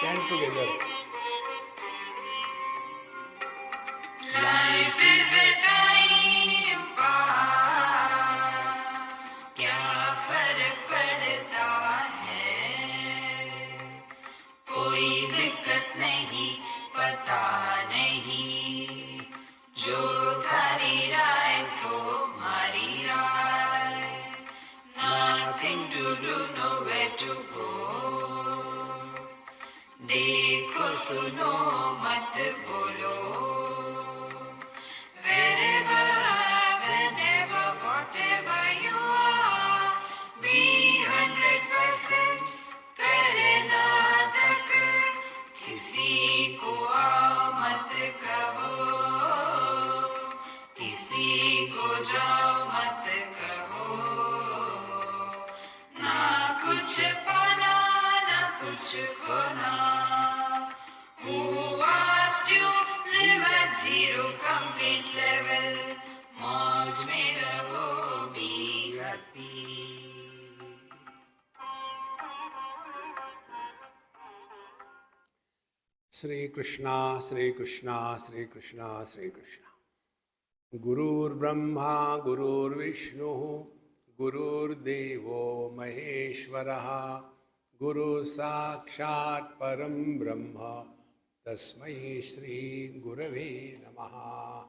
Chant together. Life is a time pass, क्या फर्क पड़ता है, कोई दिक्कत नहीं, पता नहीं, जो धारी राय सो मारी राय, nothing to do, nowhere to go, देखो सुनो मत बोलो, wherever, whenever, whatever you are, be 100% करे नाटक, किसी को आओ मत कहो, किसी को जाओ मत कहो, ना कुछ पाना ना कुछ खोना, who asked you live at zero complete level, मौज में रहो, be happy. Sri Krishna, Sri Krishna, Sri Krishna, Sri Krishna. Gurur Brahma, Gurur Vishnu, Gurur Devo Maheshwaraha, Guru Sakshat Param Brahma, Tasmai Sri Gurave Namaha,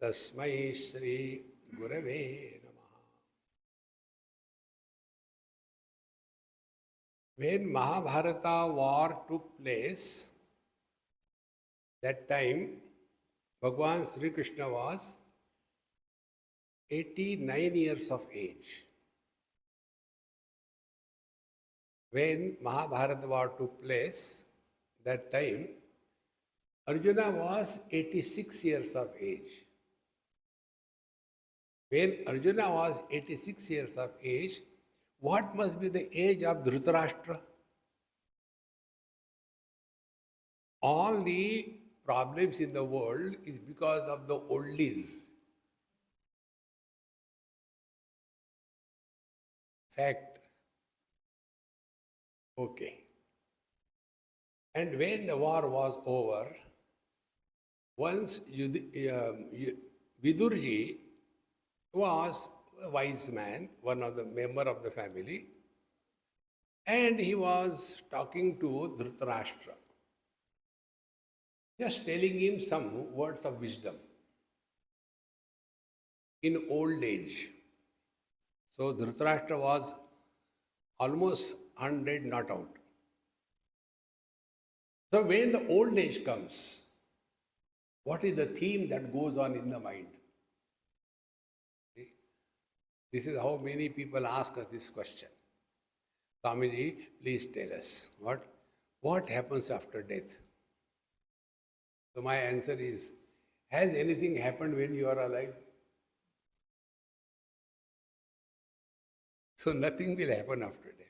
Tasmai Sri Gurave Namaha. When Mahabharata war took place, that time Bhagavan Sri Krishna was 89 years of age. When Mahabharata war took place, that time Arjuna was 86 years of age. When Arjuna was 86 years of age, what must be the age of Dhritarashtra? All the problems in the world is because of the oldies. Fact. Okay. And when the war was over, once Vidurji was a wise man, one of the member of the family, and he was talking to Dhritarashtra, just telling him some words of wisdom in old age. So Dhritarashtra was almost 100 not out. So when the old age comes, what is the theme that goes on in the mind? This is how many people ask us this question. Swamiji, please tell us, what happens after death? So my answer is, has anything happened when you are alive? So nothing will happen after death.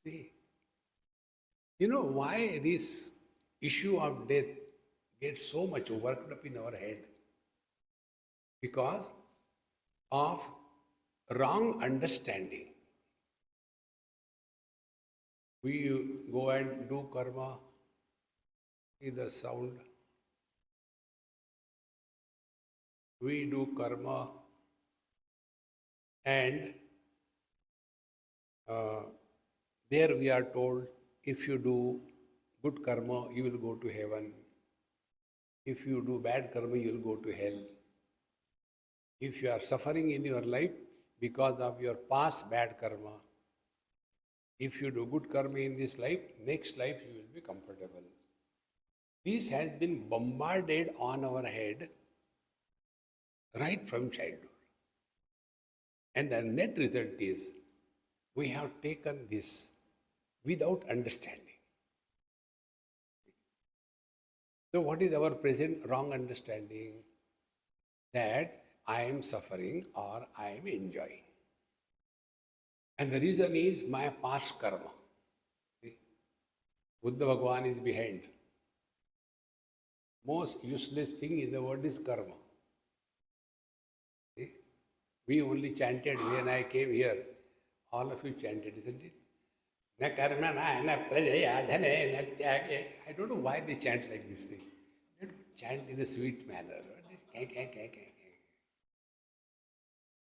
See, you know why this issue of death gets so much worked up in our head? Because of wrong understanding. We go and do karma, see the sound. We do karma and there we are told, if you do good karma, you will go to heaven. If you do bad karma, you will go to hell. If you are suffering in your life because of your past bad karma, if you do good karma in this life, next life you will be comfortable. This has been bombarded on our head right from childhood. And the net result is, we have taken this without understanding. So what is our present wrong understanding? That I am suffering or I am enjoying. And the reason is my past karma. See? Buddha Bhagavan is behind. Most useless thing in the world is karma. See? We only chanted when I came here, All of you chanted, isn't it? Na karmana, na prajaya, dhane, na tyage. I don't know why they chant like this thing. They don't chant in a sweet manner.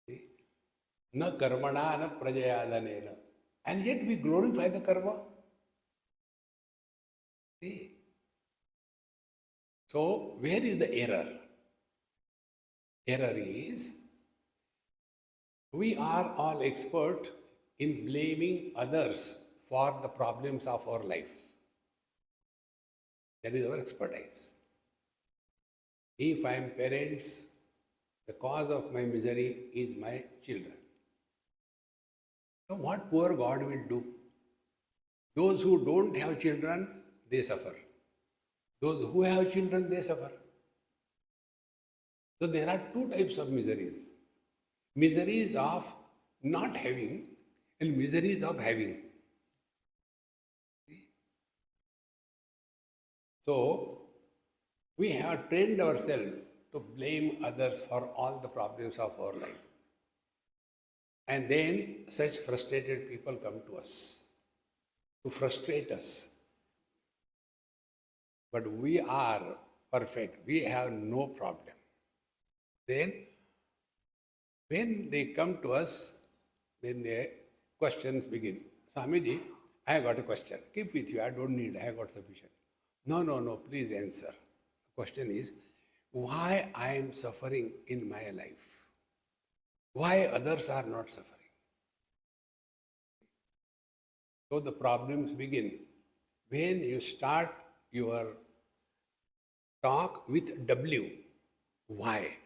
See? Na karmana, na prajaya, dhane. And yet we glorify the karma. See? So, where is the error? Error is, we are all expert in blaming others for the problems of our life. That is our expertise. If I am parents, the cause of my misery is my children. So what poor God will do? Those who don't have children, they suffer. Those who have children, they suffer. So there are two types of miseries. Miseries of not having and miseries of having. So we have trained ourselves to blame others for all the problems of our life. And then such frustrated people come to us to frustrate us. But we are perfect. We have no problem. Then when they come to us, then the questions begin. Swamiji, I have got a question. Keep with you. I don't need. I have got sufficient. No, please answer. The question is, why I am suffering in my life? Why others are not suffering? So the problems begin when you start your talk with W. Why?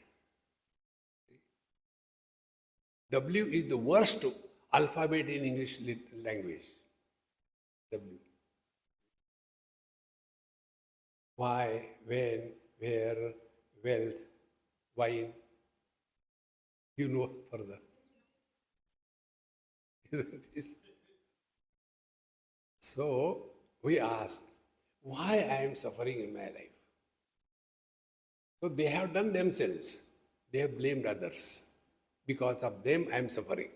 W is the worst alphabet in English language. W. Why, when, where, wealth, wine. You know further. So we ask, why I am suffering in my life? So they have done themselves. They have blamed others. Because of them I am suffering.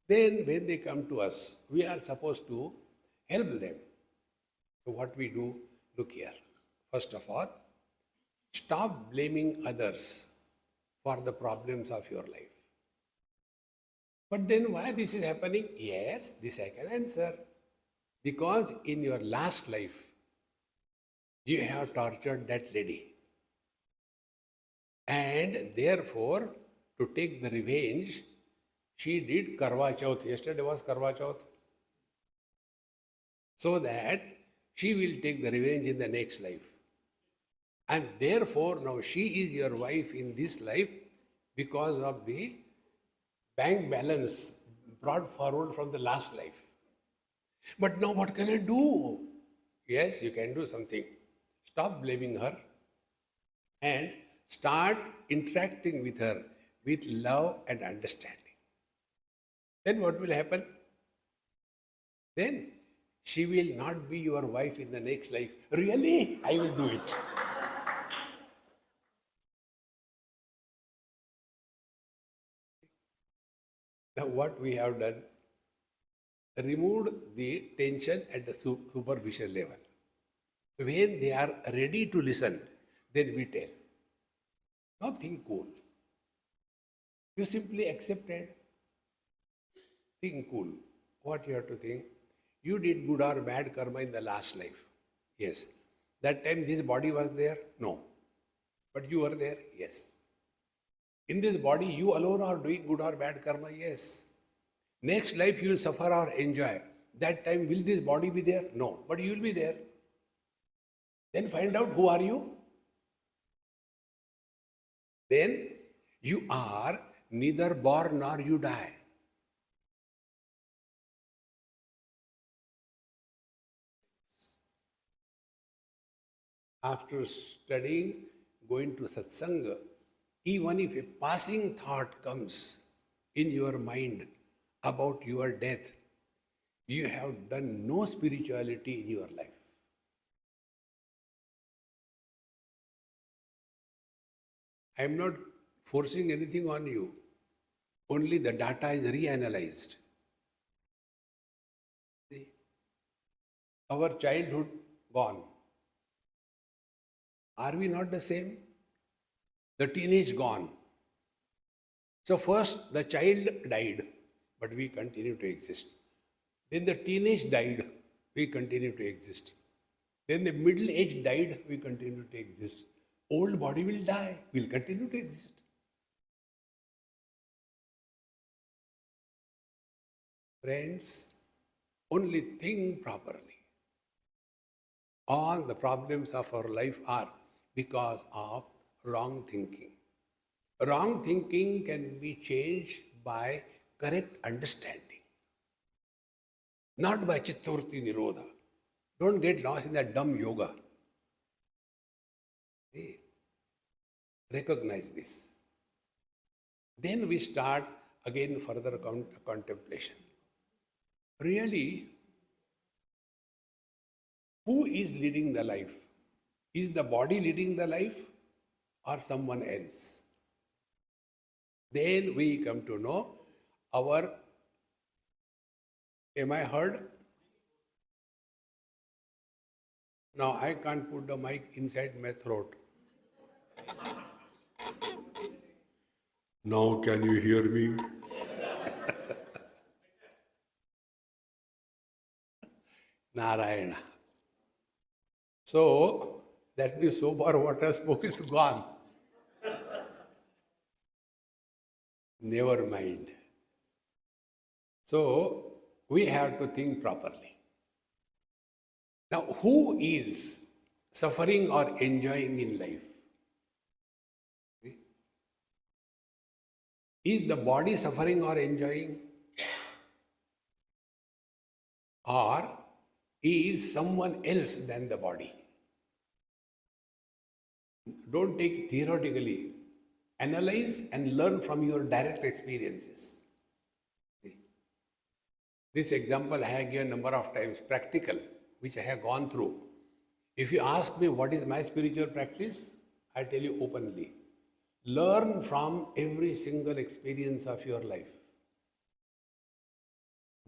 Then when they come to us, we are supposed to help them. So what we do, look here. First of all, stop blaming others for the problems of your life. But then why this is happening? Yes, this I can answer. Because in your last life, you have tortured that lady. And therefore, to take the revenge, she did Karwa Chauth. Yesterday was Karwa Chauth. So that she will take the revenge in the next life. And therefore, now she is your wife in this life because of the bank balance brought forward from the last life. But now what can I do? Yes, you can do something. Stop blaming her and start interacting with her with love and understanding. Then what will happen? Then she will not be your wife in the next life. Really? I will do it. Now what we have done? Removed the tension at the superficial level. When they are ready to listen, then we tell. Now think cool. You simply accepted. Think cool. What you have to think? You did good or bad karma in the last life. Yes. That time this body was there? No. But you were there? Yes. In this body, you alone are doing good or bad karma? Yes. Next life you will suffer or enjoy. That time will this body be there? No. But you will be there. Then find out who are you. Then you are neither born nor you die. After studying, going to satsanga, even if a passing thought comes in your mind about your death, you have done no spirituality in your life. I am not forcing anything on you. Only the data is reanalyzed. our childhood gone. Are we not the same? The teenage gone. So first the child died, but we continue to exist. Then the teenage died, we continue to exist. Then the middle age died, we continue to exist. Old body will die, we'll continue to exist. Friends, only think properly. All the problems of our life are because of wrong thinking. Wrong thinking can be changed by correct understanding, not by Chitturti Nirodha. Don't get lost in that dumb yoga. See? Recognize this. Then we start again further contemplation. Really, who is leading the life? Is the body leading the life or someone else? Then we come to know our, am I heard? Now I can't put the mic inside my throat. Now can you hear me? Narayana. So that means sober water smoke is gone. Never mind. So we have to think properly. Now, who is suffering or enjoying in life? Is the body suffering or enjoying? Or is someone else than the body? Don't take theoretically. Analyze and learn from your direct experiences. This example I have given a number of times, practical, which I have gone through. If you ask me what is my spiritual practice, I tell you openly. Learn from every single experience of your life.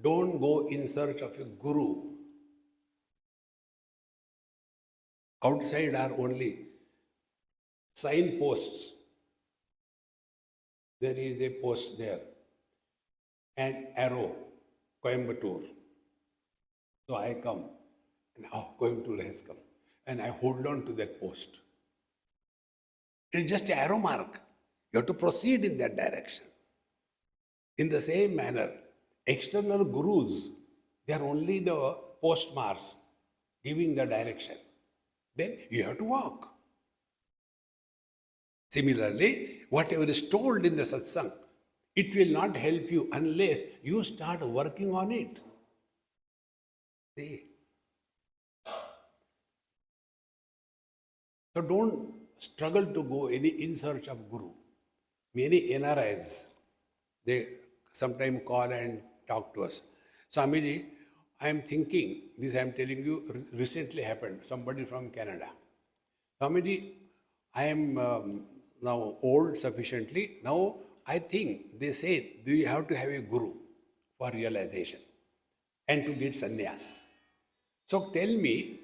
Don't go in search of a guru. Outside are only signposts. There is a post there, an arrow, Coimbatore. So I come, and Coimbatore has come, and I hold on to that post. It's just an arrow mark. You have to proceed in that direction. In the same manner, external gurus, they are only the postmarks giving the direction. Then you have to walk. Similarly, whatever is told in the satsang, it will not help you unless you start working on it. See? So don't struggle to go in search of guru. Many NRIs, they sometimes call and talk to us. Swamiji, I am thinking, this I am telling you, recently happened, somebody from Canada. Swamiji, I am now old sufficiently. Now I think they say, do you have to have a guru for realization and to get sannyas? So tell me,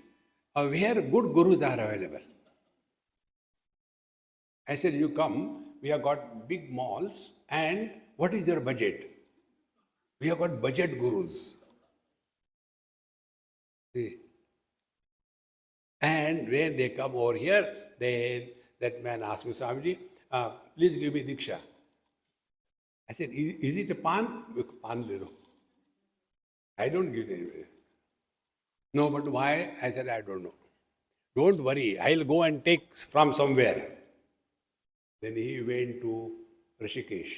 where good gurus are available? I said, you come, we have got big malls, and what is your budget? We have got budget gurus. See? And when they come over here, then that man asked me, Swamiji, please give me diksha. I said, is it a pan? Pan le do. I don't give it anyway. No, but why? I said, I don't know. Don't worry, I'll go and take from somewhere. Then he went to Rishikesh.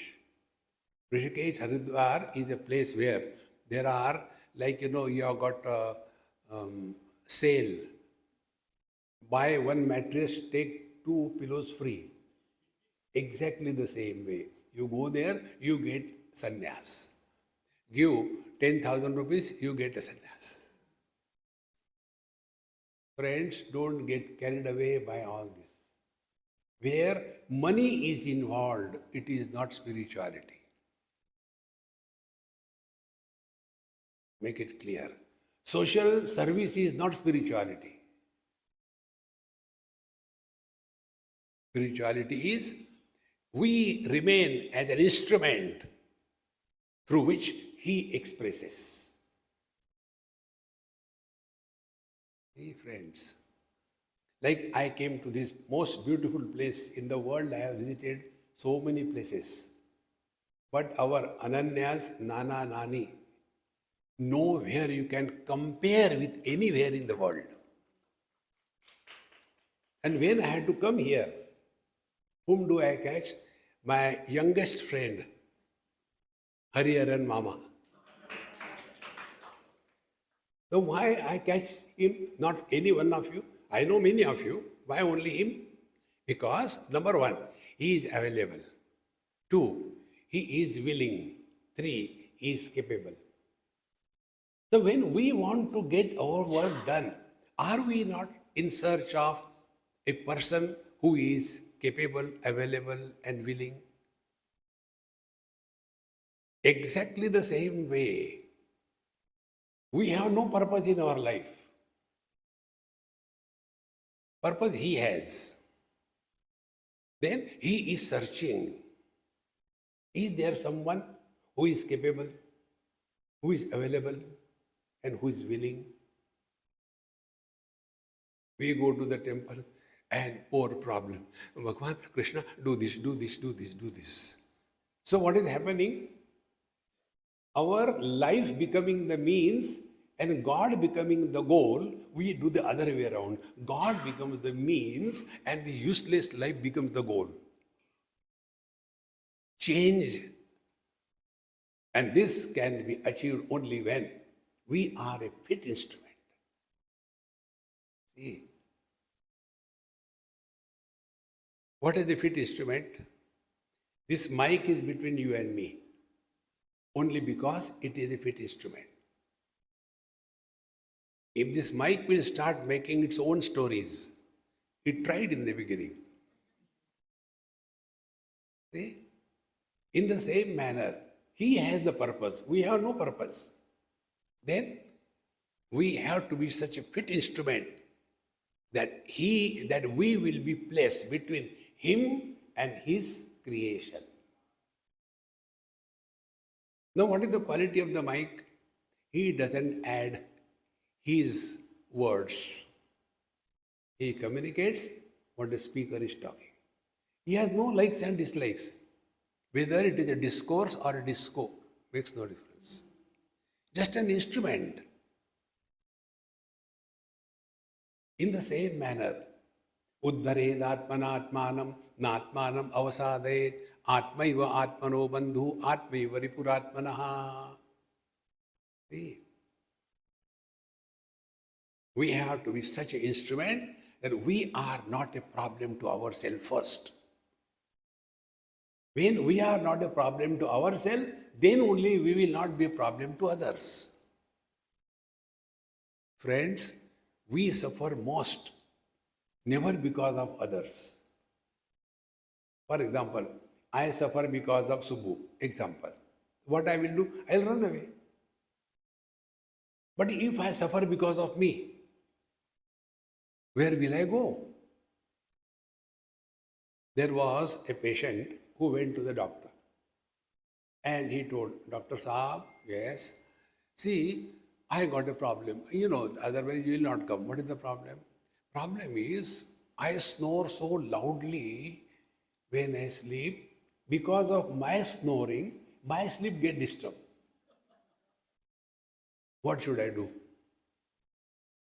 Rishikesh, Haridwar is a place where there are, like, you have got a sale. Buy one mattress, take 2 pillows free. Exactly the same way. You go there, you get sannyas. Give 10,000 rupees, you get a sannyas. Friends, don't get carried away by all this. Where money is involved, it is not spirituality. Make it clear. Social service is not spirituality. Spirituality is we remain as an instrument through which he expresses. Hey friends, like I came to this most beautiful place in the world. I have visited so many places. But our Ananya's Nana, Nani, nowhere you can compare with anywhere in the world. And when I had to come here, whom do I catch? My youngest friend, Hariharan Mama. So why I catch him, not any one of you? I know many of you. Why only him? Because number one, he is available. Two, he is willing. Three, he is capable. So when we want to get our work done, are we not in search of a person who is capable, available, and willing? Exactly the same way, we have no purpose in our life. Purpose he has. Then he is searching. Is there someone who is capable, who is available, and who is willing? We go to the temple and poor problem. Bhagwan, Krishna, do this, do this, do this, do this. So what is happening? Our life becoming the means and God becoming the goal, we do the other way around. God becomes the means and the useless life becomes the goal. Change. And this can be achieved only when we are a fit instrument. See, what is the fit instrument? This mic is between you and me, only because it is a fit instrument. If this mic will start making its own stories, it tried in the beginning. See? In the same manner, he has the purpose. We have no purpose. Then we have to be such a fit instrument that we will be placed between him and his creation. Now, what is the quality of the mic? He doesn't add his words. He communicates what the speaker is talking. He has no likes and dislikes. Whether it is a discourse or a disco, makes no difference. Just an instrument. In the same manner, Uddhared Atmanatmanam Natmanam Avasadayet Atmaiva Atmano Bandhu Atmaiva Ripuratmanaha. See? We have to be such an instrument that we are not a problem to ourselves first. When we are not a problem to ourselves, then only we will not be a problem to others. Friends, we suffer most, never because of others. For example, I suffer because of Subbu. Example. What I will do? I will run away. But if I suffer because of me, where will I go? There was a patient who went to the doctor. And he told, Dr. Saab, yes, see, I got a problem. You know, otherwise you will not come. What is the problem? Problem is, I snore so loudly when I sleep. Because of my snoring, my sleep gets disturbed. What should I do?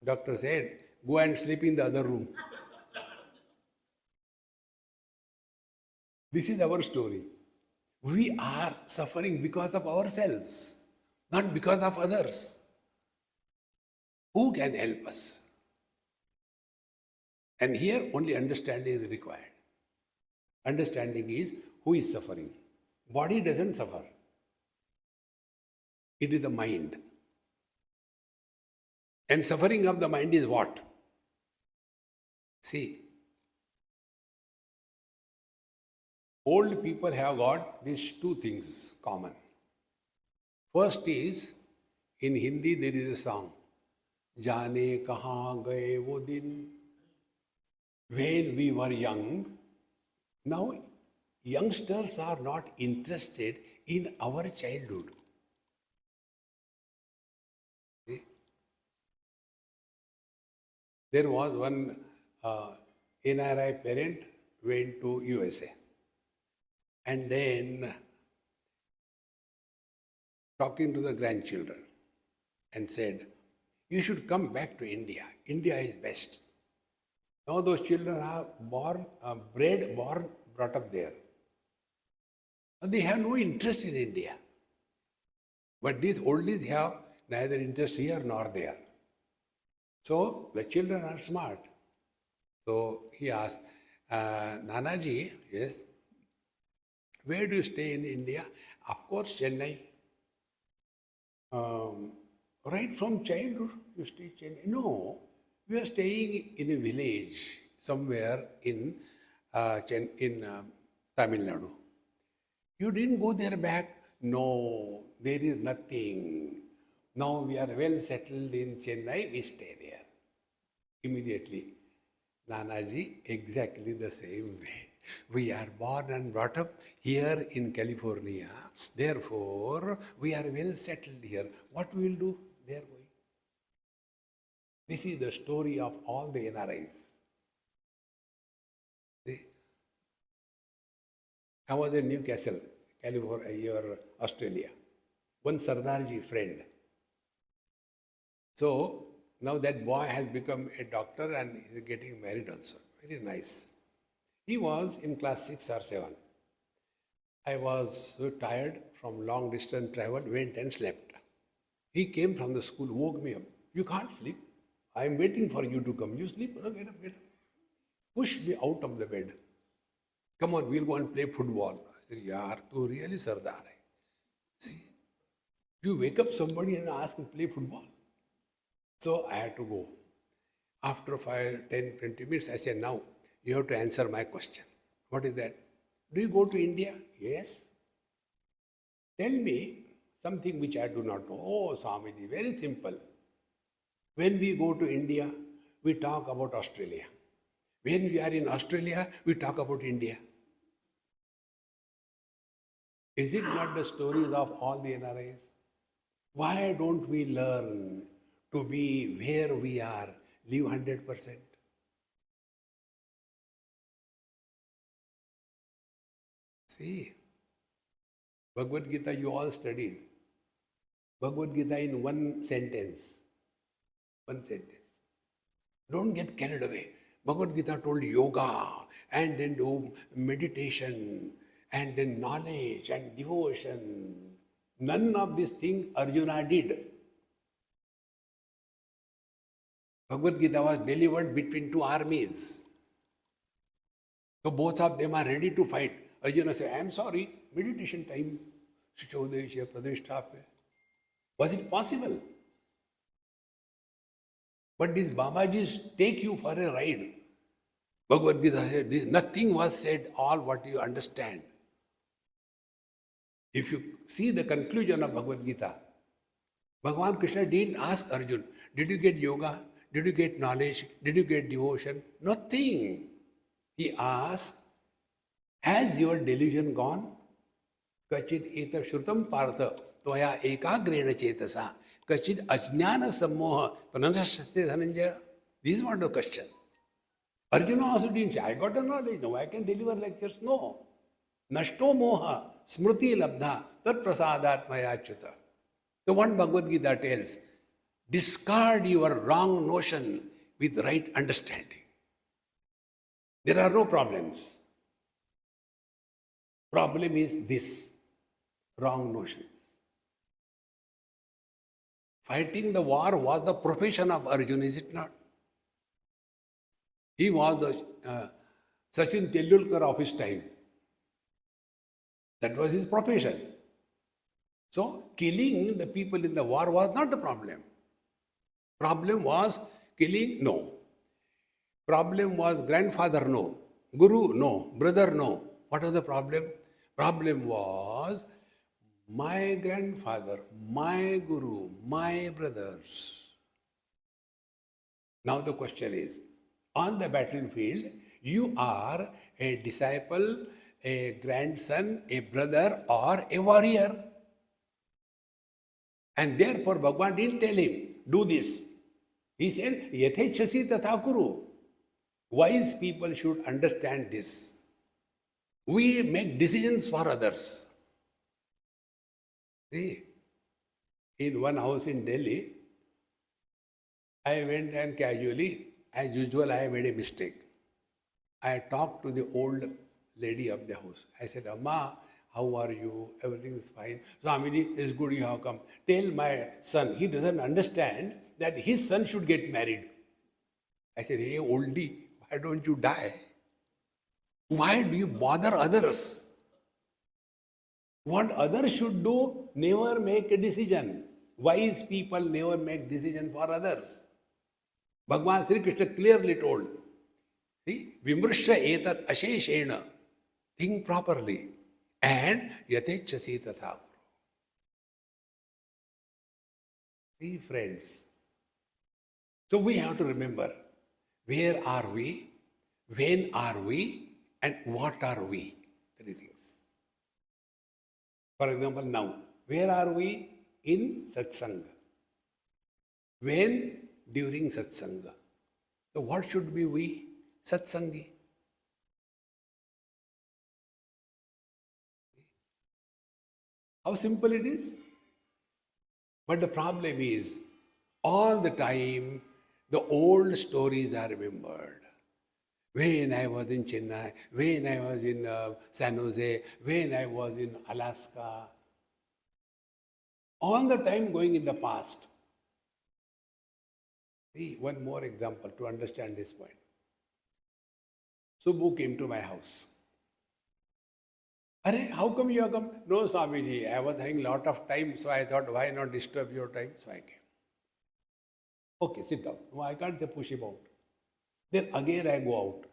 Doctor said, go and sleep in the other room. This is our story. We are suffering because of ourselves, not because of others. Who can help us? And here only understanding is required. Understanding is who is suffering. Body doesn't suffer. It is the mind. And suffering of the mind is what? See, old people have got these two things common. First is, in Hindi there is a song, जाने कहाँ गए वो दिन. When we were young, now youngsters are not interested in our childhood. See? There was one NRI parent went to USA and then talking to the grandchildren and said, you should come back to India. India is best. Now those children are brought up there. And they have no interest in India. But these oldies have neither interest here nor there. So the children are smart. So he asked, Nanaji, yes, where do you stay in India? Of course, Chennai. Right from childhood, you stay in Chennai? No, we are staying in a village somewhere in Tamil Nadu. You didn't go there back? No, there is nothing. Now we are well settled in Chennai, we stay there. Immediately, Nanaji, exactly the same way. We are born and brought up here in California. Therefore, we are well settled here. What we will do? There going. This is the story of all the NRIs. See? I was in Newcastle, California, Australia. One Sardarji friend. So, now that boy has become a doctor and is getting married also. Very nice. He was in class 6 or 7. I was so tired from long distance travel, went and slept. He came from the school, woke me up. You can't sleep. I am waiting for you to come. You sleep? No, get up, get up. Pushed me out of the bed. Come on, we'll go and play football. I said, Yaar, tu really Sardar hai. See, you wake up somebody and ask him to play football. So I had to go. After 5, 10, 20 minutes, I said, now you have to answer my question. What is that? Do you go to India? Yes. Tell me something which I do not know. Oh, Swamiji, very simple. When we go to India, we talk about Australia. When we are in Australia, we talk about India. Is it not the stories of all the NRIs? Why don't we learn to be where we are, live 100%? See, Bhagavad Gita you all studied. Bhagavad Gita in one sentence. One sentence. Don't get carried away. Bhagavad Gita told yoga and then do meditation and then knowledge and devotion. None of these things Arjuna did. Bhagavad Gita was delivered between two armies. So both of them are ready to fight. Arjuna said, I am sorry, meditation time. Was it possible? But these Babajis take you for a ride. Bhagavad Gita said, nothing was said, all what you understand. If you see the conclusion of Bhagavad Gita, Bhagavan Krishna didn't ask Arjuna, did you get yoga? Did you get knowledge? Did you get devotion? Nothing. He asked, has your delusion gone? Kachit eta shrutam partha tvaya ekagrena chetasa kachit ajnana sammoha pranashasте dhananjaya. This is not the question. Arjuna also didn't say, I got a knowledge, no, I can deliver lectures. No. Nashto moha smriti labdha tat prasadat mayachyuta. So what Bhagavad Gita tells, discard your wrong notion with right understanding. There are no problems. Problem is this, wrong notions. Fighting the war was the profession of Arjuna, is it not? He was the Sachin Tendulkar of his time. That was his profession. So, killing the people in the war was not the problem. Problem was killing, no. Problem was grandfather, no. Guru, no. Brother, no. What was the problem? Problem was my grandfather, my guru, my brothers. Now the question is, on the battlefield, you are a disciple, a grandson, a brother, or a warrior. And therefore, Bhagavan didn't tell him, do this. He said, Yathechasi tatha kuru. Wise people should understand this. We make decisions for others. See, in one house in Delhi, I went and casually, as usual, I made a mistake. I talked to the old lady of the house. I said, Amma, how are you? Everything is fine. Swamiji, it's good you have come. Tell my son, he doesn't understand that his son should get married. I said, hey, oldie, why don't you die? Why do you bother others? What others should do, never make a decision. Wise people never make decision for others. Bhagavan Sri Krishna clearly told, see, Vimrshya etat asheshena, think properly, and yatechasi tatha. See, friends, so we have to remember, where are we, when are we, and what are we? Three things. For example, now, where are we? In satsanga. When? During satsanga. So what should be we? Satsangi. How simple it is? But the problem is, all the time, the old stories are remembered. When I was in Chennai, when I was in San Jose, when I was in Alaska. All the time going in the past. See, one more example to understand this point. Subbu came to my house. Are, how come you have come? No, Swamiji, I was having a lot of time, so I thought, why not disturb your time? So I came. Okay, sit down. No, I can't say push him out. Then again I go out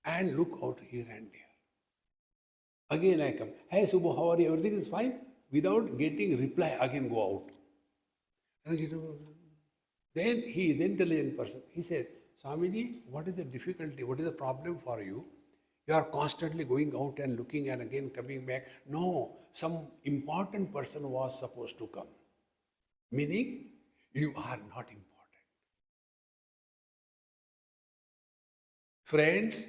and look out here and there. Again I come. Hey Subbu, how are you? Everything is fine? Without getting reply, again go out. Then he is an intelligent person. He says, Swamiji, what is the difficulty? What is the problem for you? You are constantly going out and looking and again coming back. No, some important person was supposed to come. Meaning, you are not important. Friends,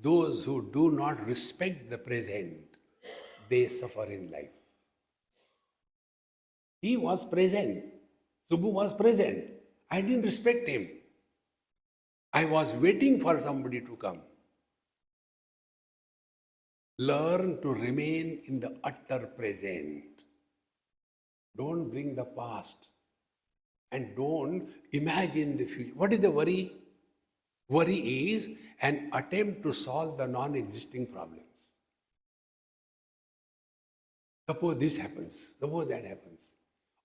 those who do not respect the present, they suffer in life. He was present. Subbu was present. I didn't respect him. I was waiting for somebody to come. Learn to remain in the utter present. Don't bring the past. And don't imagine the future. What is the worry? Worry is an attempt to solve the non-existing problems. Suppose this happens. Suppose that happens.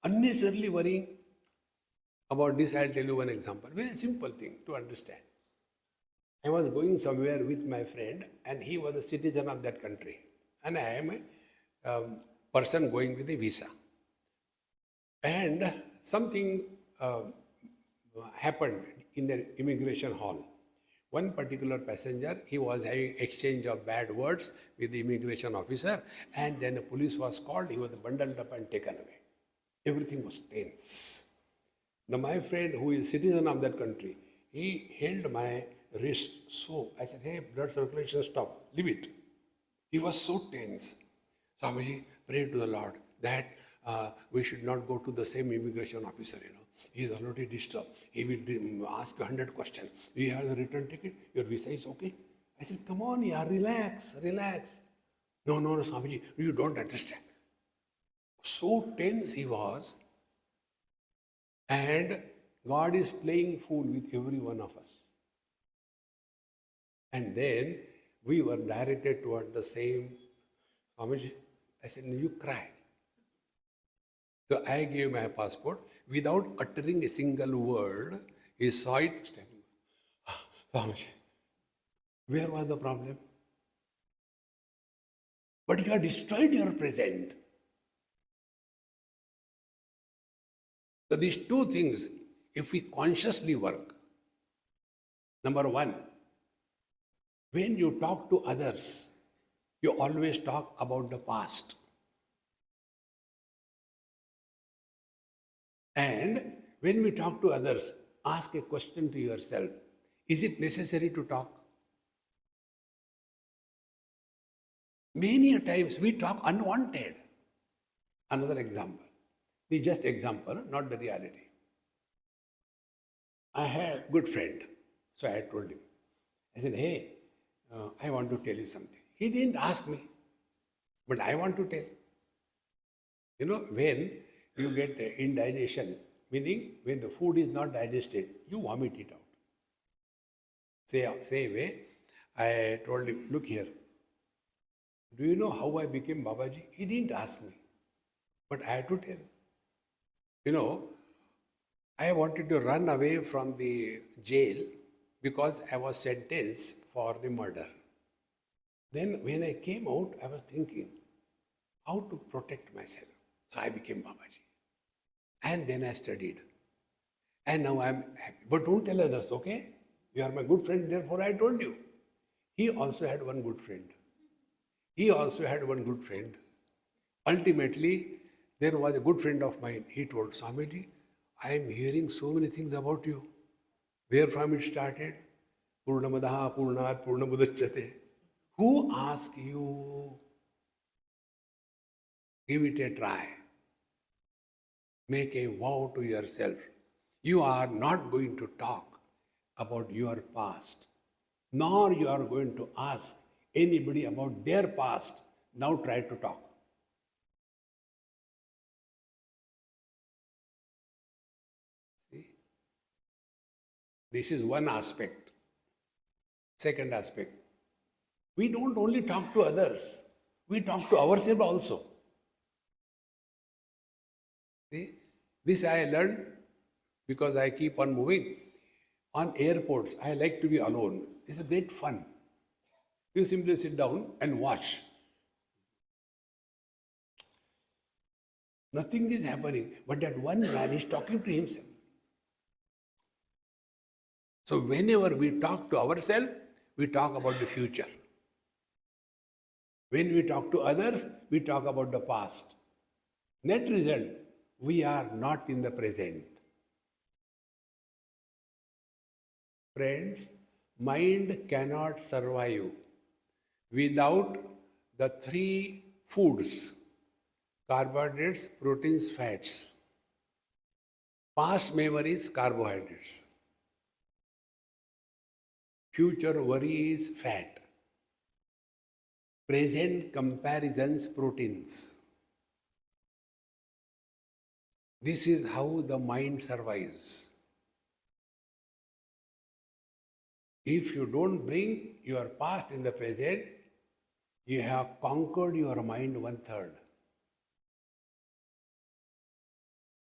Unnecessarily worrying about this, I'll tell you one example. Very simple thing to understand. I was going somewhere with my friend and he was a citizen of that country. And I am a person going with a visa. And something happened in the immigration hall. One particular passenger, he was having exchange of bad words with the immigration officer, and then the police was called. He was bundled up and taken away. Everything was tense. Now my friend, who is citizen of that country, he held my wrist so. I said, hey, blood circulation, stop, leave it. He was so tense. Swamiji, pray to the Lord that we should not go to the same immigration officer, He is already disturbed. He will ask 100 questions. Do you have the return ticket? Your visa is okay? I said, come on, yeah, relax, relax. No, Swamiji, you don't understand. So tense he was. And God is playing fool with every one of us. And then we were directed toward the same. Swamiji, I said, no, you cry. So I gave my passport without uttering a single word. He saw it standing. Swamiji, where was the problem? But you have destroyed your present. So these two things, if we consciously work, Number one, when you talk to others, you always talk about the past. And when we talk to others, ask a question to yourself. Is it necessary to talk? Many a times we talk unwanted. Another example. The just example, not the reality. I had a good friend. So I told him. I said, hey, I want to tell you something. He didn't ask me, but I want to tell. You know, when you get indigestion, meaning when the food is not digested, you vomit it out. Same way, I told him, look here, do you know how I became Babaji? He didn't ask me, but I had to tell. You know, I wanted to run away from the jail because I was sentenced for the murder. Then when I came out, I was thinking how to protect myself. So I became Babaji. And then I studied. And now I'm happy. But don't tell others, okay? You are my good friend, therefore I told you. He also had one good friend. Ultimately, there was a good friend of mine. He told, Swamiji, I am hearing so many things about you. Where from it started? Purnamadaha Purnat Purnamudachyate. Who asked you? Give it a try. Make a vow to yourself. You are not going to talk about your past, nor you are going to ask anybody about their past. Now try to talk. See? This is one aspect. Second aspect. We don't only talk to others, we talk to ourselves also. See? This I learned because I keep on moving. On airports, I like to be alone. It's a great fun. You simply sit down and watch. Nothing is happening, but that one man is talking to himself. So whenever we talk to ourselves, we talk about the future. When we talk to others, we talk about the past. Net result, we are not in the present. Friends, mind cannot survive without the three foods: carbohydrates, proteins, fats. Past memories, carbohydrates. Future worries, fat. Present comparisons, proteins. This is how the mind survives. If you don't bring your past in the present, you have conquered your mind 1/3.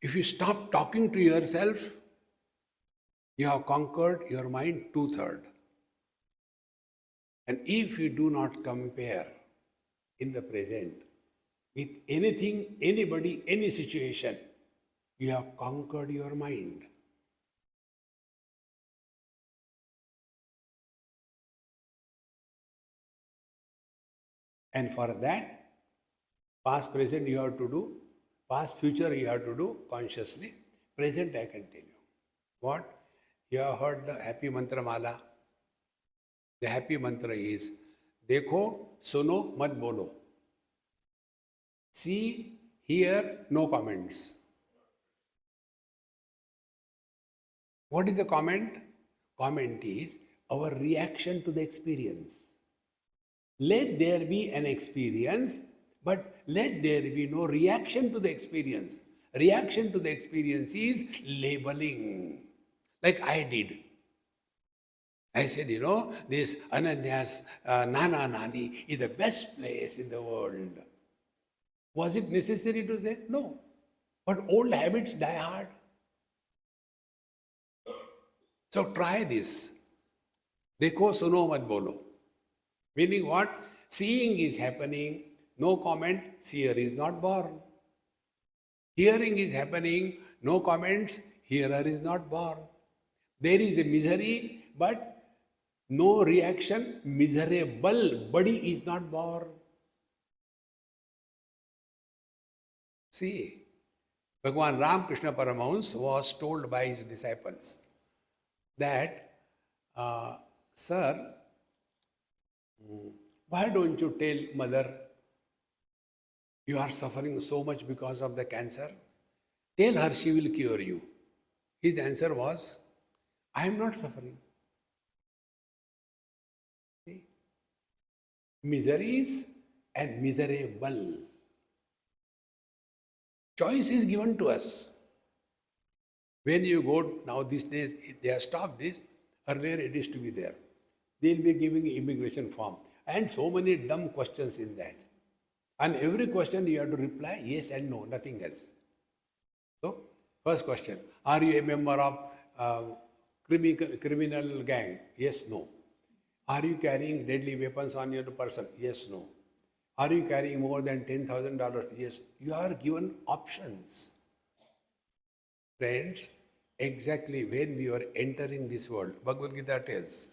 If you stop talking to yourself, you have conquered your mind 2/3. And if you do not compare in the present with anything, anybody, any situation, you have conquered your mind. And for that, past, present you have to do, past, future you have to do consciously. Present I can tell you. What? You have heard the happy mantra mala. The happy mantra is, Dekho, suno, mat bolo. See, hear, no comments. What is the comment? Comment is our reaction to the experience. Let there be an experience, but let there be no reaction to the experience. Reaction to the experience is labeling, like I did. I said, this Ananya's Nani is the best place in the world. Was it necessary to say? No. But old habits die hard. So try this. Dekho suno mat bolo. Meaning what? Seeing is happening, no comment, seer is not born. Hearing is happening, no comments, hearer is not born. There is a misery, but No reaction, miserable. Body is not born. See, Bhagavan Ramakrishna Paramahamsa was told by his disciples that, Sir, why don't you tell mother you are suffering so much because of the cancer? Tell her, she will cure you. His answer was, I am not suffering. See? Miseries and miserable. Choice is given to us. When you go, now these days, they have stopped this, earlier it used to be there. They'll be giving immigration form and so many dumb questions in that. And every question you have to reply yes and no, nothing else. So, first question, are you a member of criminal gang? Yes, no. Are you carrying deadly weapons on your person? Yes, no. Are you carrying more than $10,000? Yes. You are given options. Friends, exactly when we are entering this world, Bhagavad Gita tells,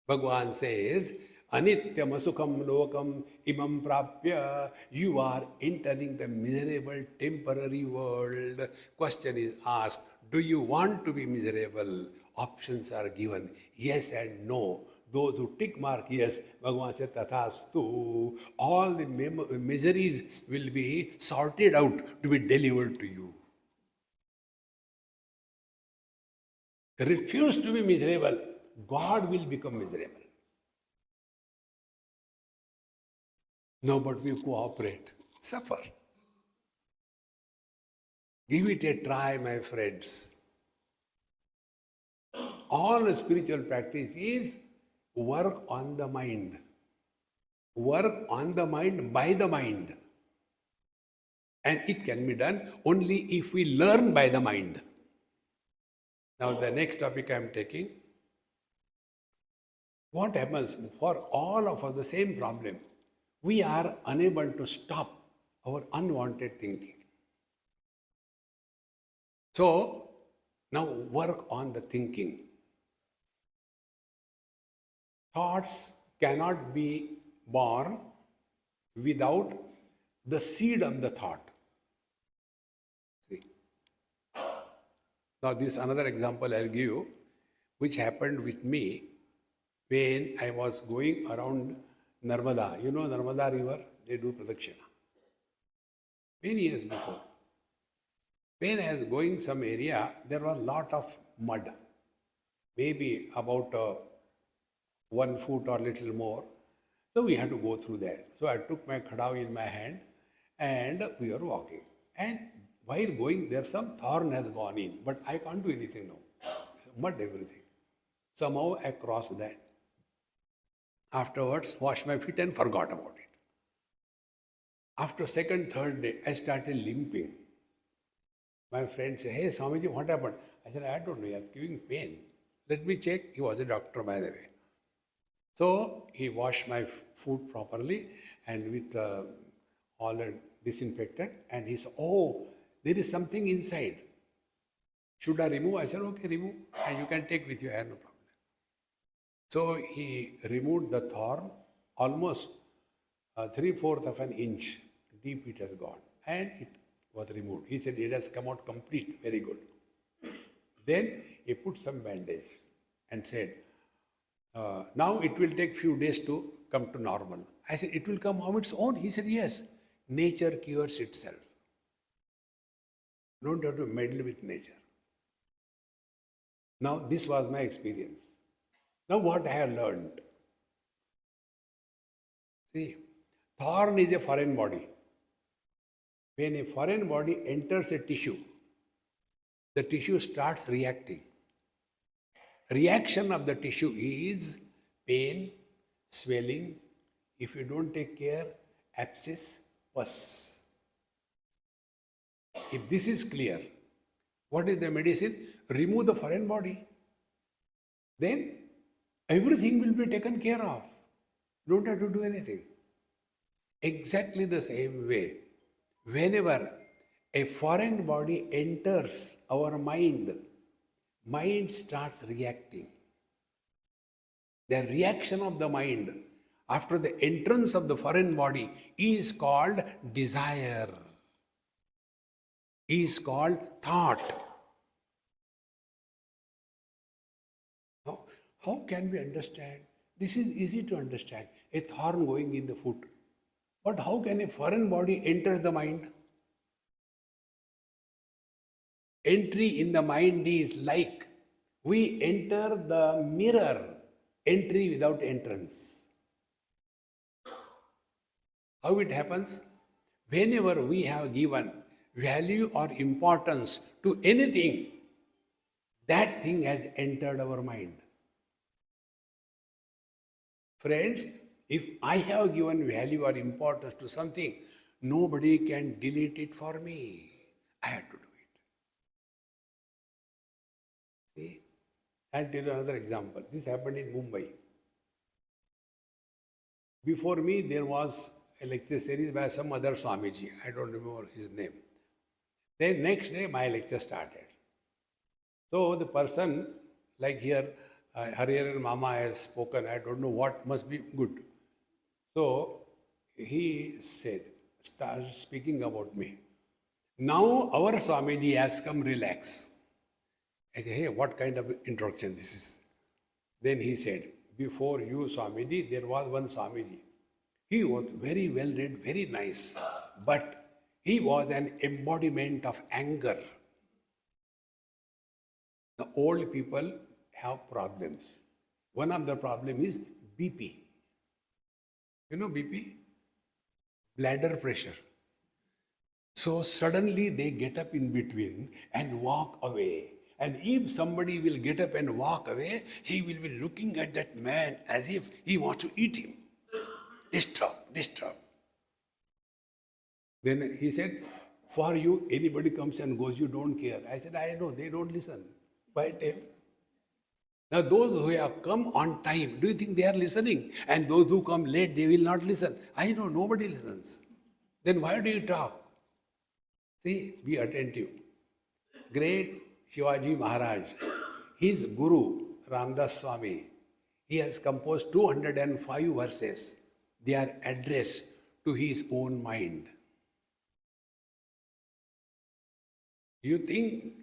Bhagavan says, Anityam asukam lokam imam prapya, you are entering the miserable temporary world. Question is asked, do you want to be miserable? Options are given, yes and no. Those who tick mark yes, Bhagavan says, tathastu, all the miseries will be sorted out to be delivered to you. Refuse to be miserable, God will become miserable. No, but we cooperate, suffer. Give it a try, my friends. All spiritual practice is work on the mind. Work on the mind by the mind. And it can be done only if we learn by the mind. Now, the next topic I am taking. What happens for all of us, the same problem? We are unable to stop our unwanted thinking. So, now work on the thinking. Thoughts cannot be born without the seed of the thought. See. Now, this another example I'll give you, which happened with me when I was going around Narmada. You know Narmada river? They do pradakshina. Many years before. When I was going some area, there was a lot of mud. Maybe about 1 foot or little more. So we had to go through that. So I took my khadav in my hand and we were walking. And while going there, some thorn has gone in, but I can't do anything now. Mud everything. Somehow I crossed that. Afterwards, washed my feet and forgot about it. After second, third day, I started limping. My friend said, hey Swamiji, what happened? I said, I don't know, I was giving pain. Let me check. He was a doctor, by the way. So he washed my foot properly and with all the disinfectant, and he said, oh, there is something inside. Should I remove? I said, okay, remove. And you can take with you, I have no problem. So he removed the thorn, almost 3/4 of an inch deep it has gone, and it was removed. He said, it has come out complete, very good. Then he put some bandage and said, now it will take few days to come to normal. I said, it will come on its own? He said, yes. Nature cures itself. Don't have to meddle with nature. Now, this was my experience. Now, what I have learned. See, thorn is a foreign body. When a foreign body enters a tissue, the tissue starts reacting. Reaction of the tissue is pain, swelling, if you don't take care, abscess, pus. If this is clear, what is the medicine? Remove the foreign body. Then everything will be taken care of. Don't have to do anything. Exactly the same way, whenever a foreign body enters our mind, mind starts reacting. The reaction of the mind after the entrance of the foreign body is called desire, is called thought. How can we understand? This is easy to understand. A thorn going in the foot. But how can a foreign body enter the mind? Entry in the mind is like we enter the mirror, entry without entrance. How it happens? Whenever we have given value or importance to anything, that thing has entered our mind. Friends, if I have given value or importance to something, nobody can delete it for me. I had to do it. See? I'll tell you another example. This happened in Mumbai. Before me, there was a lecture series by some other Swamiji. I don't remember his name. Then next day, my lecture started. So the person, like here, Hariharan Mama has spoken, I don't know what must be good. So he said, started speaking about me. Now our Swamiji has come, relax. I said, hey, what kind of introduction this is? Then he said, before you Swamiji, there was one Swamiji. He was very well read, very nice, but he was an embodiment of anger. The old people have problems. One of the problems is BP. You know BP? Bladder pressure. So suddenly they get up in between and walk away. And if somebody will get up and walk away, he will be looking at that man as if he wants to eat him. Disturb. Then he said, for you, anybody comes and goes, you don't care. I said, I know, they don't listen. Why tell? Now those who have come on time, do you think they are listening? And those who come late, they will not listen. I know, nobody listens. Then why do you talk? See, be attentive. Great Shivaji Maharaj, his Guru, Ramdas Swami, he has composed 205 verses. They are addressed to his own mind. You think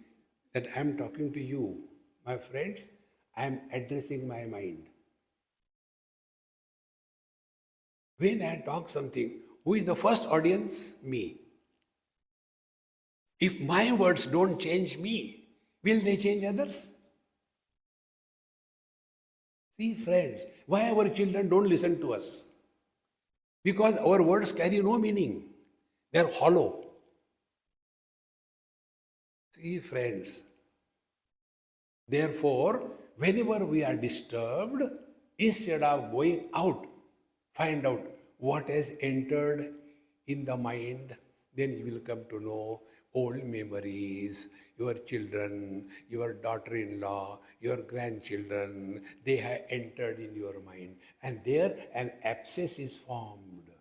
that I am talking to you, my friends? I am addressing my mind. When I talk something, who is the first audience? Me. If my words don't change me, will they change others? See, friends, why our children don't listen to us? Because our words carry no meaning. They are hollow. See, friends, therefore, whenever we are disturbed, instead of going out, find out what has entered in the mind, then you will come to know old memories, your children, your daughter-in-law, your grandchildren, they have entered in your mind. And there an abscess is formed.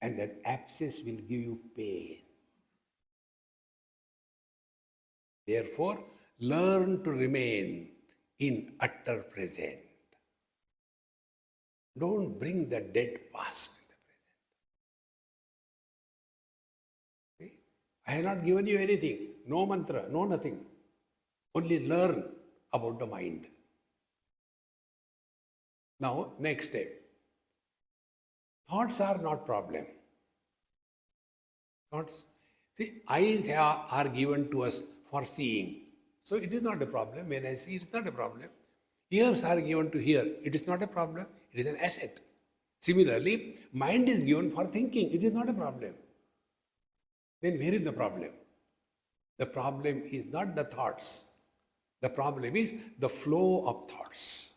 And that abscess will give you pain. Therefore, learn to remain in utter present. Don't bring the dead past in the present. See? I have not given you anything. No mantra, no nothing. Only learn about the mind. Now, next step. Thoughts are not problem. Thoughts. See, eyes are given to us for seeing. So it is not a problem. When I see, it is not a problem. Ears are given to hear. It is not a problem. It is an asset. Similarly, mind is given for thinking. It is not a problem. Then where is the problem? The problem is not the thoughts. The problem is the flow of thoughts.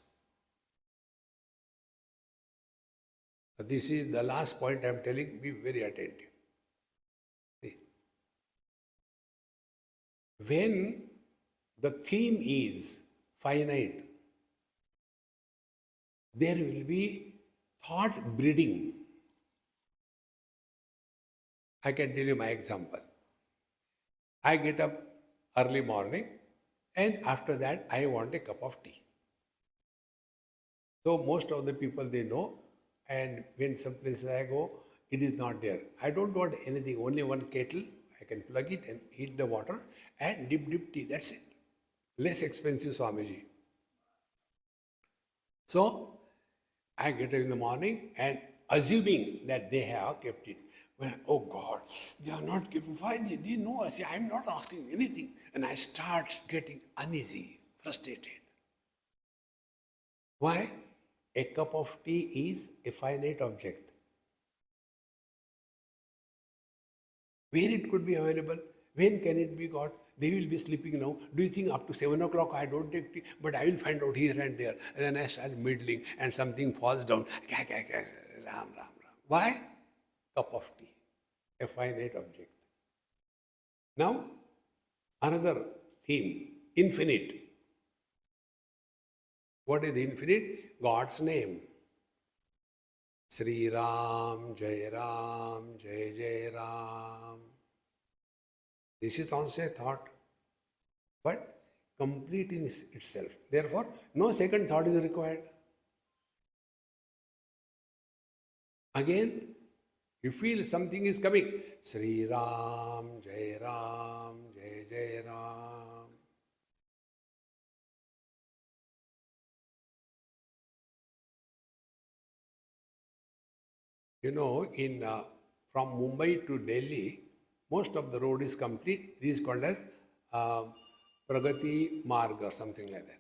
This is the last point I am telling. Be very attentive. See. When the theme is finite, there will be thought breeding. I can tell you my example. I get up early morning and after that I want a cup of tea. So most of the people they know, and when some places I go, it is not there. I don't want anything, only one kettle. I can plug it and heat the water and dip tea. That's it. Less expensive, Swamiji. So I get up in the morning and assuming that they have kept it. Well, oh God, they are not keeping. Why they know? I say, I'm not asking anything. And I start getting uneasy, frustrated. Why? A cup of tea is a finite object. Where it could be available? When can it be got? They will be sleeping now. Do you think up to 7 o'clock I don't take tea? But I will find out here and there. And then I start middling and something falls down. Ram. Why? Cup of tea. A finite object. Now, another theme, infinite. What is infinite? God's name. Sri Ram, Jai Ram, Jai Jai Ram. This is also a thought, but complete in itself. Therefore, no second thought is required. Again, you feel something is coming. Sri Ram, Jai Jai Ram. You know, from Mumbai to Delhi, most of the road is complete. It is called as Pragati Marg or something like that.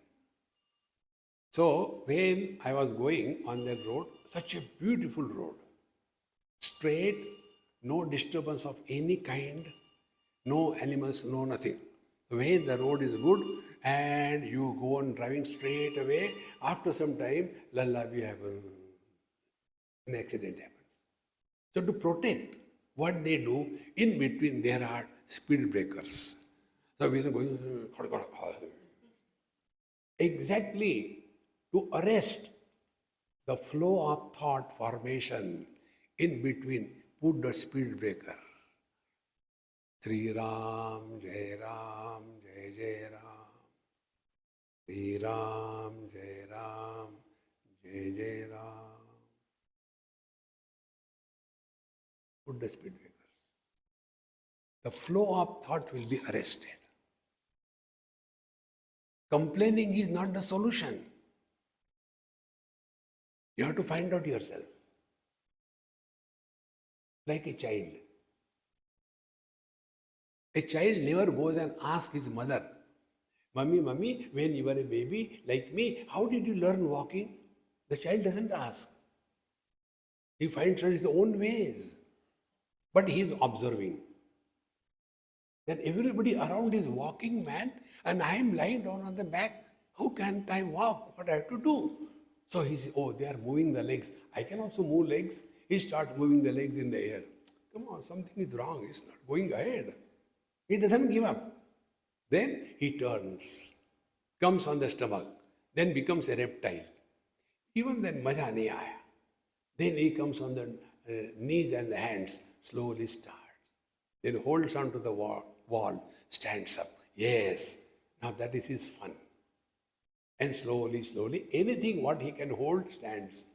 So when I was going on that road, such a beautiful road, straight, no disturbance of any kind, no animals, no nothing. When the road is good and you go on driving straight away, after some time, lullaby happens, an accident happens. So to protect, what they do, in between there are speed breakers. So we are going exactly to arrest the flow of thought formation in between, put the speed breaker. Sri Ram, Jai Jai Ram. Sri Ram, Jai Jai Ram. Put the speed breakers. The flow of thought will be arrested. Complaining is not the solution. You have to find out yourself. Like a child. A child never goes and asks his mother, Mummy, when you were a baby like me, how did you learn walking? The child doesn't ask. He finds out his own ways. But he is observing. Then everybody around is walking, man, and I am lying down on the back. How can't I walk? What I have to do? So he says, oh, they are moving the legs. I can also move legs. He starts moving the legs in the air. Come on, something is wrong. It's not going ahead. He doesn't give up. Then he turns, comes on the stomach, then becomes a reptile. Even then, maja nahi aaya. Then he comes on the knees and the hands, slowly starts. Then holds on to the wall, stands up. Yes, now that is his fun. And slowly, anything what he can hold stands.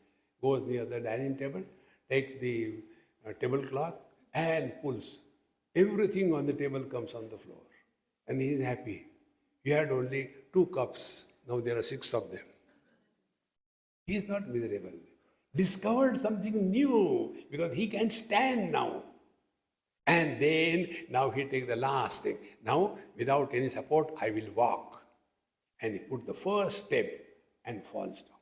Goes near the dining table, takes the tablecloth and pulls. Everything on the table comes on the floor. And he is happy. He had only 2 cups. Now there are 6 of them. He is not miserable. Discovered something new because he can stand now. And then now he takes the last thing. Now without any support I will walk. And he put the first step and falls down.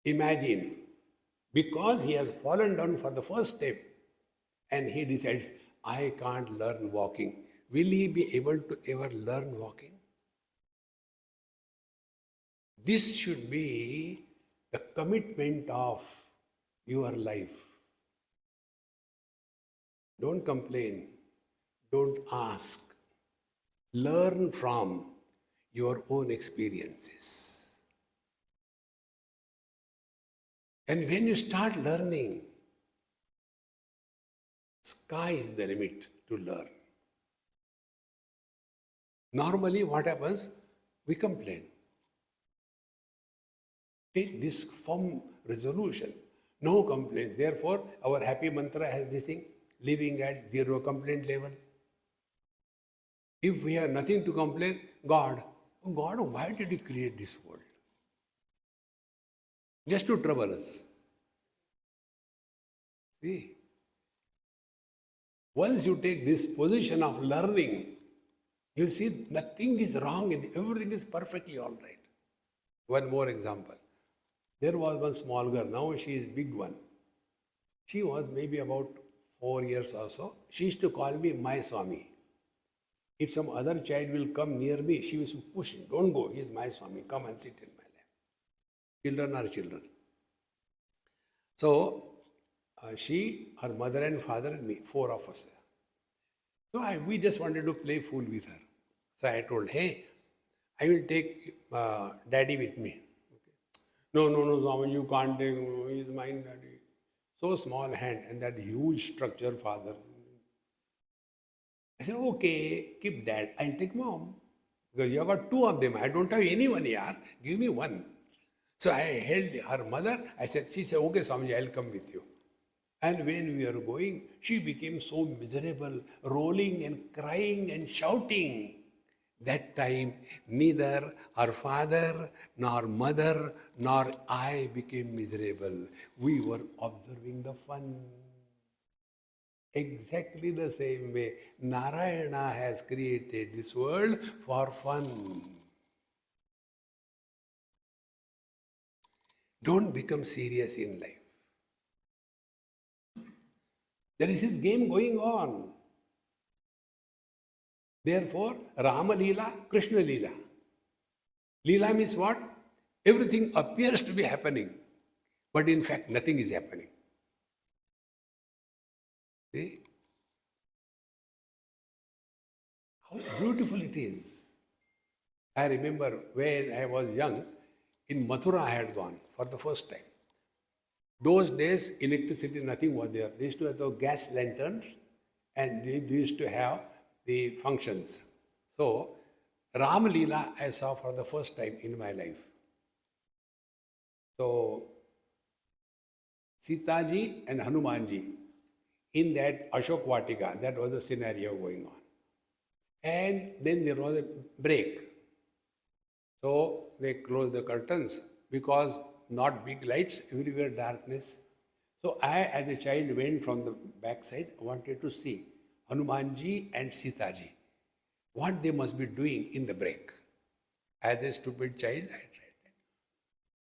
Imagine, because he has fallen down for the first step and he decides, I can't learn walking. Will he be able to ever learn walking? This should be the commitment of your life. Don't complain. Don't ask. Learn from your own experiences. And when you start learning, sky is the limit to learn. Normally what happens? We complain. Take this firm resolution. No complaint. Therefore, our happy mantra has this thing, living at zero complaint level. If we have nothing to complain, God, why did you create this world? Just to trouble us. See? Once you take this position of learning, you'll see nothing is wrong and everything is perfectly all right. One more example. There was one small girl, now she is big one. She was maybe about 4 years or so. She used to call me my Swami. If some other child will come near me, she used to push him. Don't go, he is my Swami. Come and sit in my lap. Children are children. So, she, her mother and father and me, 4 of us. So we just wanted to play fool with her. So I told, hey, I will take daddy with me. No, Swami, you can't take him. He is mine, daddy. So small hand and that huge structure, father. I said, okay, keep dad. I'll take mom. Because you have got 2 of them. I don't have anyone here. Give me one. So I held her mother. She said, okay, Swami, I'll come with you. And when we were going, she became so miserable, rolling and crying and shouting. That time, neither her father, nor mother, nor I became miserable. We were observing the fun. Exactly the same way, Narayana has created this world for fun. Don't become serious in life. There is his game going on. Therefore, Rama Leela, Krishna Leela. Leela means what? Everything appears to be happening, but in fact, nothing is happening. See? How beautiful it is. I remember when I was young, in Mathura I had gone for the first time. Those days, electricity, nothing was there. They used to have the gas lanterns and they used to have the functions. So, Ram Leela I saw for the first time in my life. So, Sitaji and Hanumanji in that Ashok Vatika, that was the scenario going on. And then there was a break. So, they closed the curtains because not big lights, everywhere darkness. So I, as a child, went from the backside, wanted to see Hanumanji and Sitaji, what they must be doing in the break. As a stupid child, I tried that.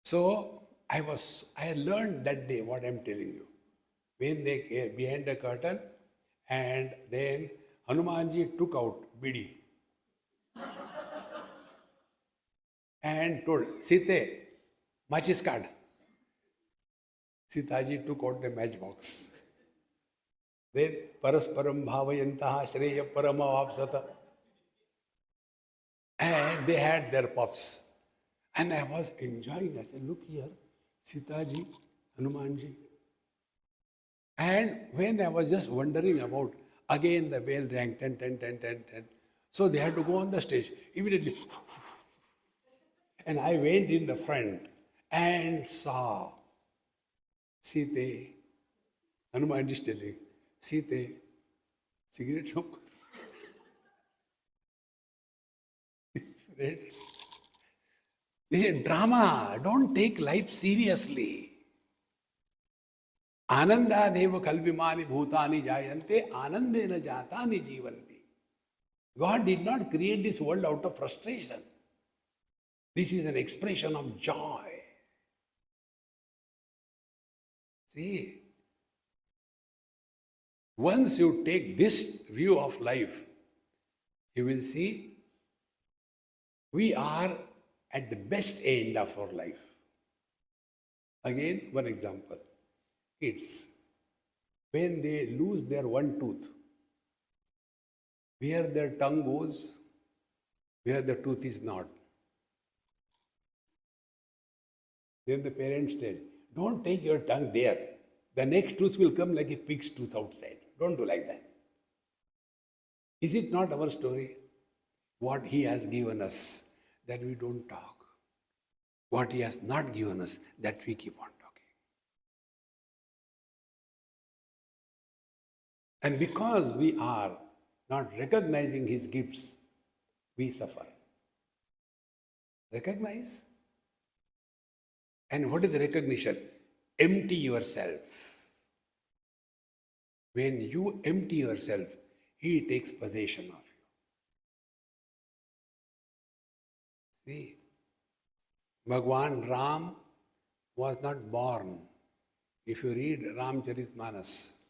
So I learned that day what I'm telling you. When they came behind the curtain, and then Hanumanji took out bidi and told, Sita, matches card. Sitaji took out the matchbox. Then parasparam bhavayantaha shreya paramavapsata. And they had their pups. And I was enjoying. I said, look here, Sitaji, Hanumanji. And when I was just wondering about, again the bell rang, 10, 10, 10, 10, 10. So they had to go on the stage. Immediately. And I went in the front and saw Sita, Hanuman is telling, Sita, cigarette smoke. Friends, this is drama. Don't take life seriously. Ananda deva kalvimani bhutani jayante, anandena jatani jivanti. God did not create this world out of frustration. This is an expression of joy. See, once you take this view of life, you will see we are at the best end of our life. Again, one example. Kids, when they lose their one tooth, where their tongue goes, where the tooth is not. Then the parents tell, don't take your tongue there. The next tooth will come like a pig's tooth outside. Don't do like that. Is it not our story? What He has given us, that we don't talk. What he has not given us, that we keep on talking. And because we are not recognizing his gifts, we suffer. Recognize. And what is the recognition? Empty yourself. When you empty yourself, he takes possession of you. See, Bhagwan Ram was not born. If you read Ramcharitmanas,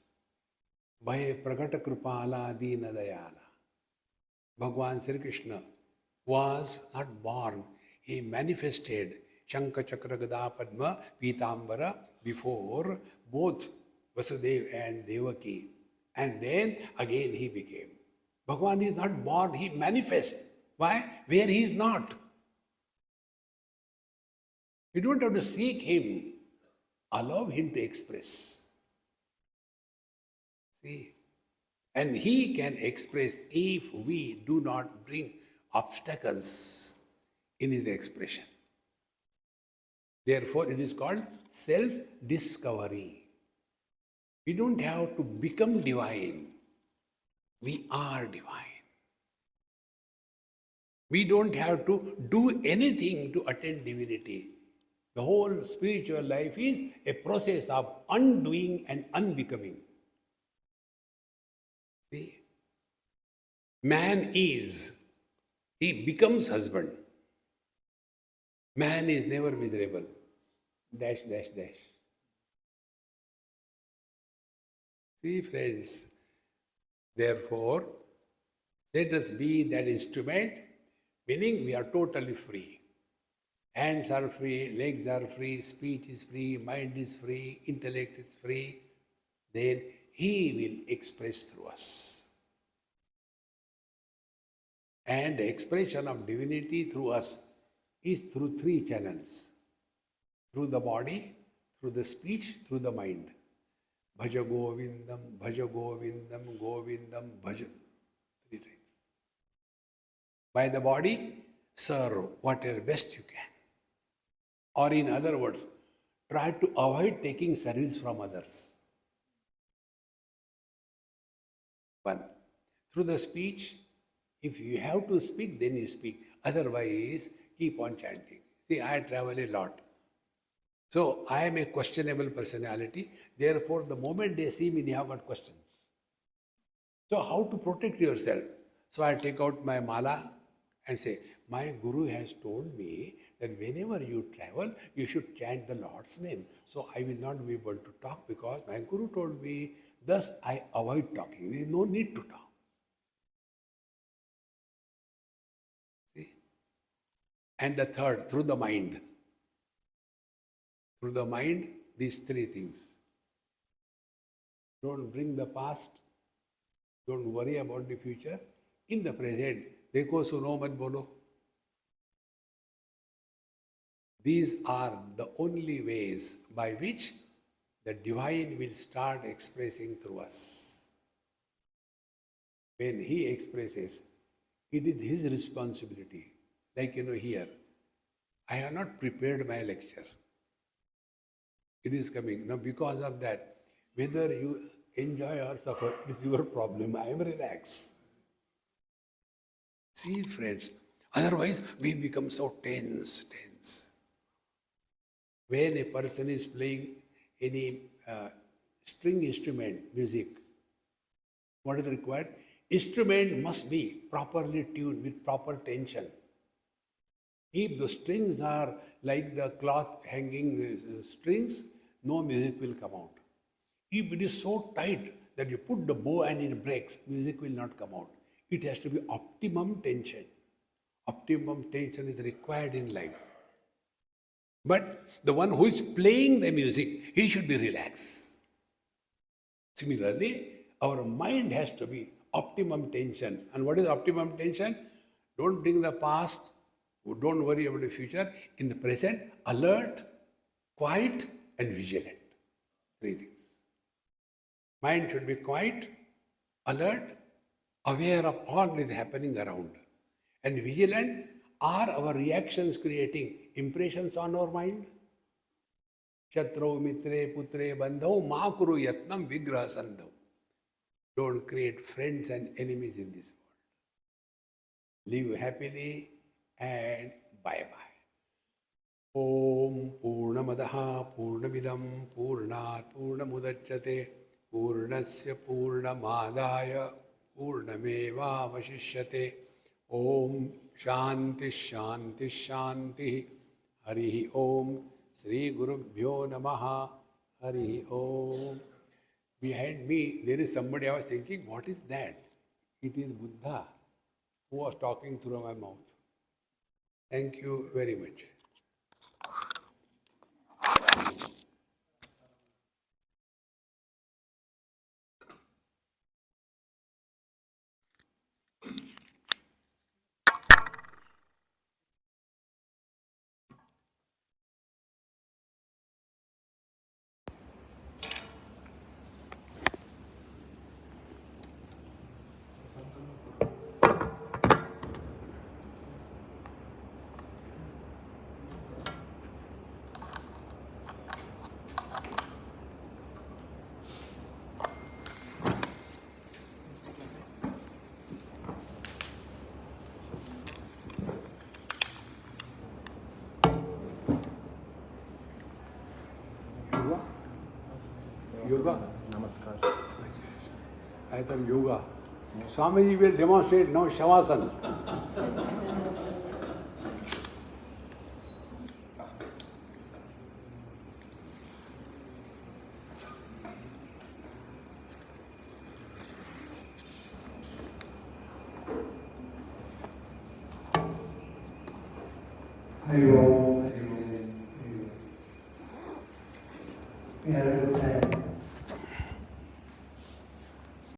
Bhaye Pragata Krupala Deena Dayala, Bhagwan Sri Krishna was not born. He manifested Shankha Chakra Gada Padma Pitambara before both Vasudeva and Devaki. And then again he became. Bhagwan is not born, he manifests. Why? Where he is not. You don't have to seek him. Allow him to express. See? And he can express if we do not bring obstacles in his expression. Therefore, it is called self-discovery. We don't have to become divine. We are divine. We don't have to do anything to attain divinity. The whole spiritual life is a process of undoing and unbecoming. See? Man is, he becomes husband. Man is never miserable. Dash, dash, dash. See, friends, therefore, let us be that instrument, meaning we are totally free. Hands are free, legs are free, speech is free, mind is free, intellect is free. Then he will express through us. And the expression of divinity through us is through three channels. Through the body, through the speech, through the mind. Bhaja Govindam, Bhaja Govindam, Govindam, Bhaja. 3 times. By the body, serve whatever best you can. Or in other words, try to avoid taking service from others. 1. Through the speech, if you have to speak, then you speak. Otherwise, keep on chanting. See, I travel a lot. So, I am a questionable personality. Therefore, the moment they see me, they have got questions. So, how to protect yourself? So, I take out my mala and say, my Guru has told me that whenever you travel, you should chant the Lord's name. So, I will not be able to talk because my Guru told me. Thus, I avoid talking. There is no need to talk. See? And the third, through the mind. Through the mind, these 3 things. Don't bring the past. Don't worry about the future. In the present, dekho suno mat bolo. These are the only ways by which the divine will start expressing through us. When he expresses, it is his responsibility. Like here, I have not prepared my lecture. It is coming. Now because of that, whether you enjoy or suffer, it is your problem. I am relaxed. See, friends, otherwise we become so tense. When a person is playing any string instrument, music, what is required? Instrument must be properly tuned with proper tension. If the strings are like the cloth hanging strings, no music will come out. If it is so tight that you put the bow and it breaks, music will not come out. It has to be optimum tension. Optimum tension is required in life. But the one who is playing the music, he should be relaxed. Similarly, our mind has to be optimum tension. And what is optimum tension? Don't bring the past, don't worry about the future. In the present, alert, quiet, and vigilant. 3 things. Mind should be quiet, alert, aware of all that is happening around. And vigilant, Are our reactions creating impressions on our mind? Shatrau mitre putre bandhau ma kuru yatnam vigraha sandhau. Don't create friends and enemies in this world. Live happily and bye-bye. Om Purnamadaha Purnamidam Purnat Purnamudachyate Purnasya Purnamadaya Purnameva Vashishyate. Om Shanti Shanti Shanti. Hari Om. Sri Gurubhyo Namaha. Hari Om. Behind me, there is somebody. I was thinking, what is that? It is Buddha who was talking through my mouth. Thank you very much. Yoga? Yoga? Namaskar. I thought yoga. Swamiji will demonstrate now Shavasana. Hari Om, Hari Om, Hari Om. We had a good time.